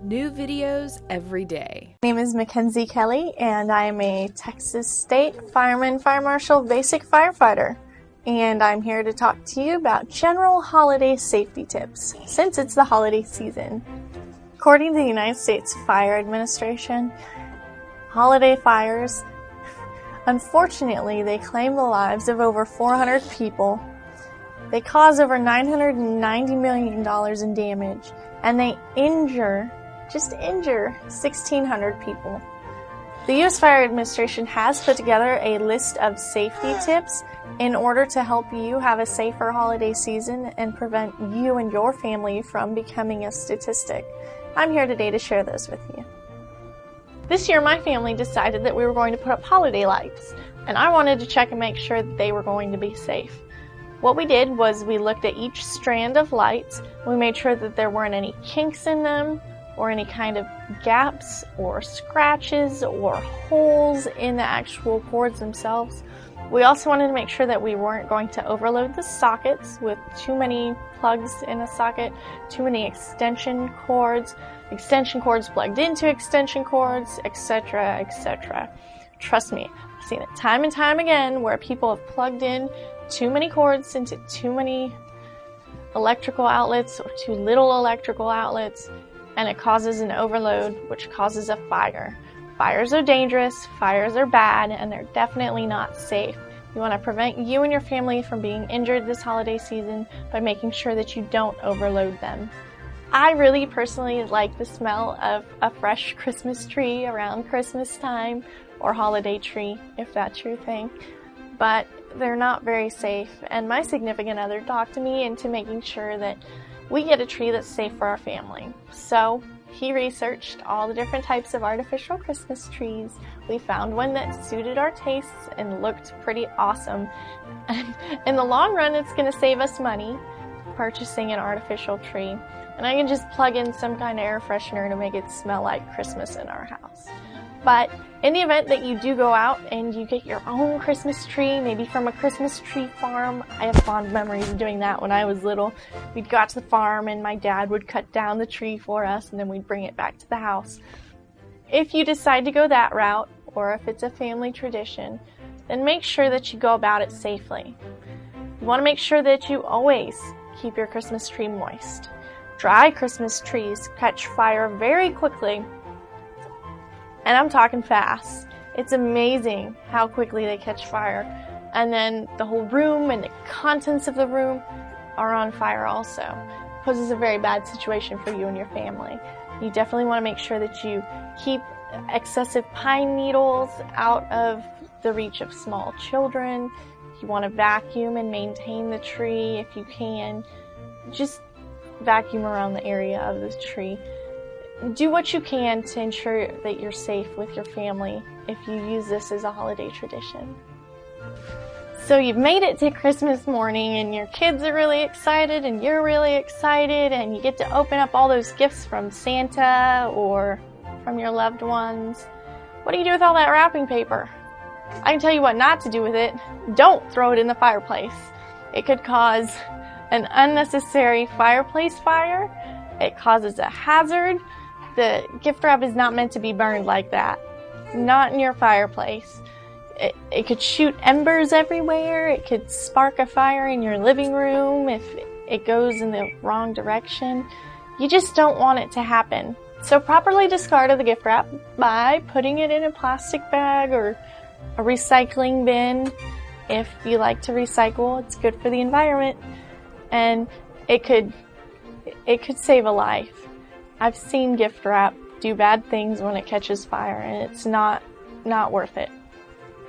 New videos every day. My name is Mackenzie Kelly, and I am a Texas State Fireman Fire Marshal Basic Firefighter. And I'm here to talk to you about general holiday safety tips, since it's the holiday season. According to the United States Fire Administration, holiday fires, unfortunately, they claim the lives of over 400 people. They cause over $990 million in damage, and they injure 1,600 people. The U.S. Fire Administration has put together a list of safety tips in order to help you have a safer holiday season and prevent you and your family from becoming a statistic. I'm here today to share those with you. This year, my family decided that we were going to put up holiday lights, and I wanted to check and make sure that they were going to be safe. What we did was we looked at each strand of lights. We made sure that there weren't any kinks in them or any kind of gaps or scratches or holes in the actual cords themselves. We also wanted to make sure that we weren't going to overload the sockets with too many plugs in a socket, too many extension cords plugged into extension cords, etc., etc. Trust me, I've seen it time and time again where people have plugged in too many cords into too many electrical outlets or too little electrical outlets, and it causes an overload, which causes a fire. Fires are dangerous, fires are bad, and they're definitely not safe. You want to prevent you and your family from being injured this holiday season by making sure that you don't overload them. I really personally like the smell of a fresh Christmas tree around Christmas time, or holiday tree, if that's your thing. But they're not very safe, and my significant other talked me into making sure that we get a tree that's safe for our family. So he researched all the different types of artificial Christmas trees. We found one that suited our tastes and looked pretty awesome. And in the long run, it's going to save us money purchasing an artificial tree. And I can just plug in some kind of air freshener to make it smell like Christmas in our house. But in the event that you do go out and you get your own Christmas tree, maybe from a Christmas tree farm, I have fond memories of doing that when I was little. We'd go out to the farm and my dad would cut down the tree for us and then we'd bring it back to the house. If you decide to go that route, or if it's a family tradition, then make sure that you go about it safely. You want to make sure that you always keep your Christmas tree moist. Dry Christmas trees catch fire very quickly. And I'm talking fast. It's amazing how quickly they catch fire. And then the whole room and the contents of the room are on fire also. It poses a very bad situation for you and your family. You definitely want to make sure that you keep excessive pine needles out of the reach of small children. You want to vacuum and maintain the tree if you can. Just vacuum around the area of the tree. Do what you can to ensure that you're safe with your family if you use this as a holiday tradition. So you've made it to Christmas morning and your kids are really excited and you're really excited and you get to open up all those gifts from Santa or from your loved ones. What do you do with all that wrapping paper? I can tell you what not to do with it. Don't throw it in the fireplace. It could cause an unnecessary fireplace fire. It causes a hazard. The gift wrap is not meant to be burned like that. Not in your fireplace. It could shoot embers everywhere. It could spark a fire in your living room if it goes in the wrong direction. You just don't want it to happen. So properly discard the gift wrap by putting it in a plastic bag or a recycling bin. If you like to recycle, it's good for the environment. And it could save a life. I've seen gift wrap do bad things when it catches fire, and it's not worth it.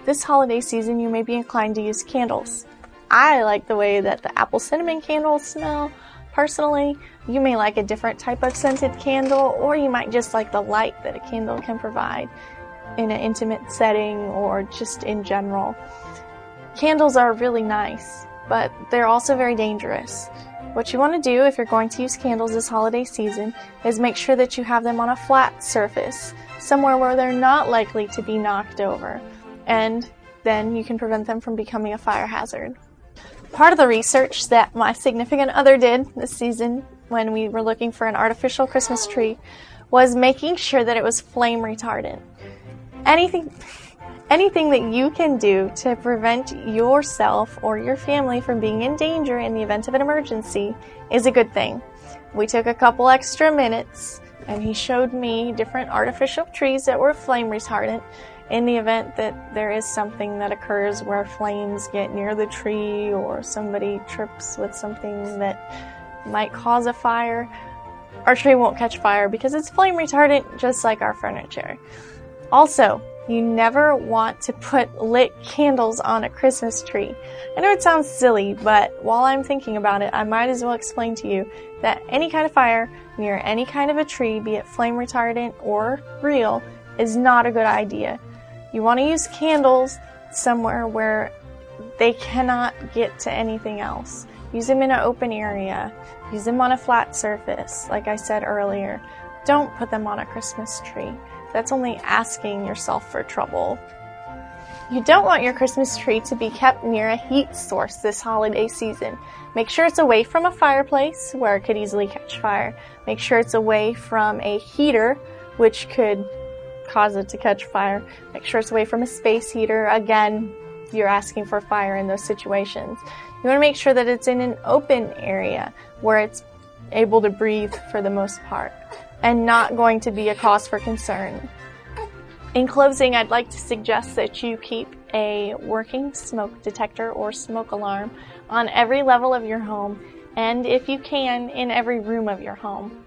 This holiday season, you may be inclined to use candles. I like the way that the apple cinnamon candles smell. Personally, you may like a different type of scented candle, or you might just like the light that a candle can provide in an intimate setting or just in general. Candles are really nice, but they're also very dangerous. What you want to do if you're going to use candles this holiday season is make sure that you have them on a flat surface, somewhere where they're not likely to be knocked over, and then you can prevent them from becoming a fire hazard. Part of the research that my significant other did this season when we were looking for an artificial Christmas tree was making sure that it was flame retardant. Anything that you can do to prevent yourself or your family from being in danger in the event of an emergency is a good thing. We took a couple extra minutes and he showed me different artificial trees that were flame retardant in the event that there is something that occurs where flames get near the tree or somebody trips with something that might cause a fire. Our tree won't catch fire because it's flame retardant, just like our furniture. Also, you never want to put lit candles on a Christmas tree. I know it sounds silly, but while I'm thinking about it, I might as well explain to you that any kind of fire near any kind of a tree, be it flame retardant or real, is not a good idea. You want to use candles somewhere where they cannot get to anything else. Use them in an open area. Use them on a flat surface, like I said earlier. Don't put them on a Christmas tree. That's only asking yourself for trouble. You don't want your Christmas tree to be kept near a heat source this holiday season. Make sure it's away from a fireplace where it could easily catch fire. Make sure it's away from a heater, which could cause it to catch fire. Make sure it's away from a space heater. Again, you're asking for fire in those situations. You want to make sure that it's in an open area where it's able to breathe for the most part and not going to be a cause for concern. In closing, I'd like to suggest that you keep a working smoke detector or smoke alarm on every level of your home, and if you can, in every room of your home.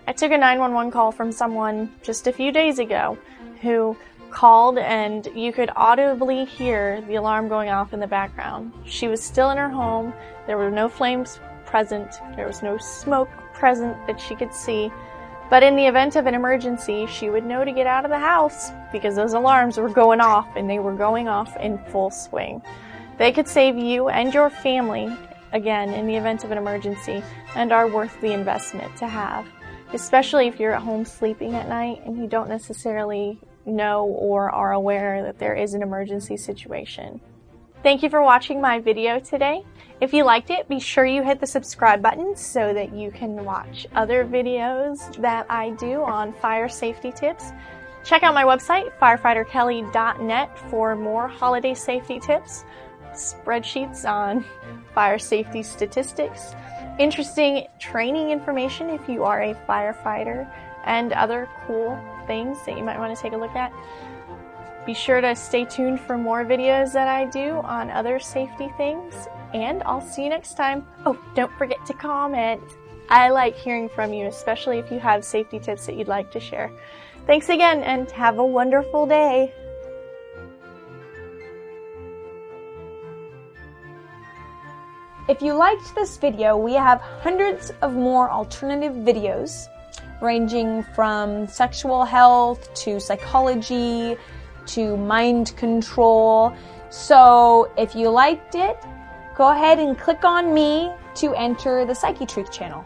I took a 911 call from someone just a few days ago who called and you could audibly hear the alarm going off in the background. She was still in her home. There were no flames present. There was no smoke present that she could see. But in the event of an emergency, she would know to get out of the house because those alarms were going off, and they were going off in full swing. They could save you and your family, again, in the event of an emergency, and are worth the investment to have, especially if you're at home sleeping at night and you don't necessarily know or are aware that there is an emergency situation. Thank you for watching my video today. If you liked it, be sure you hit the subscribe button so that you can watch other videos that I do on fire safety tips. Check out my website, firefighterkelly.net, for more holiday safety tips, spreadsheets on fire safety statistics, interesting training information if you are a firefighter, and other cool things that you might want to take a look at. Be sure to stay tuned for more videos that I do on other safety things, and I'll see you next time. Oh, don't forget to comment. I like hearing from you, especially if you have safety tips that you'd like to share. Thanks again, and have a wonderful day. If you liked this video, we have hundreds of more alternative videos ranging from sexual health to psychology to mind control. So if you liked it, go ahead and click on me to enter the Psychetruth channel.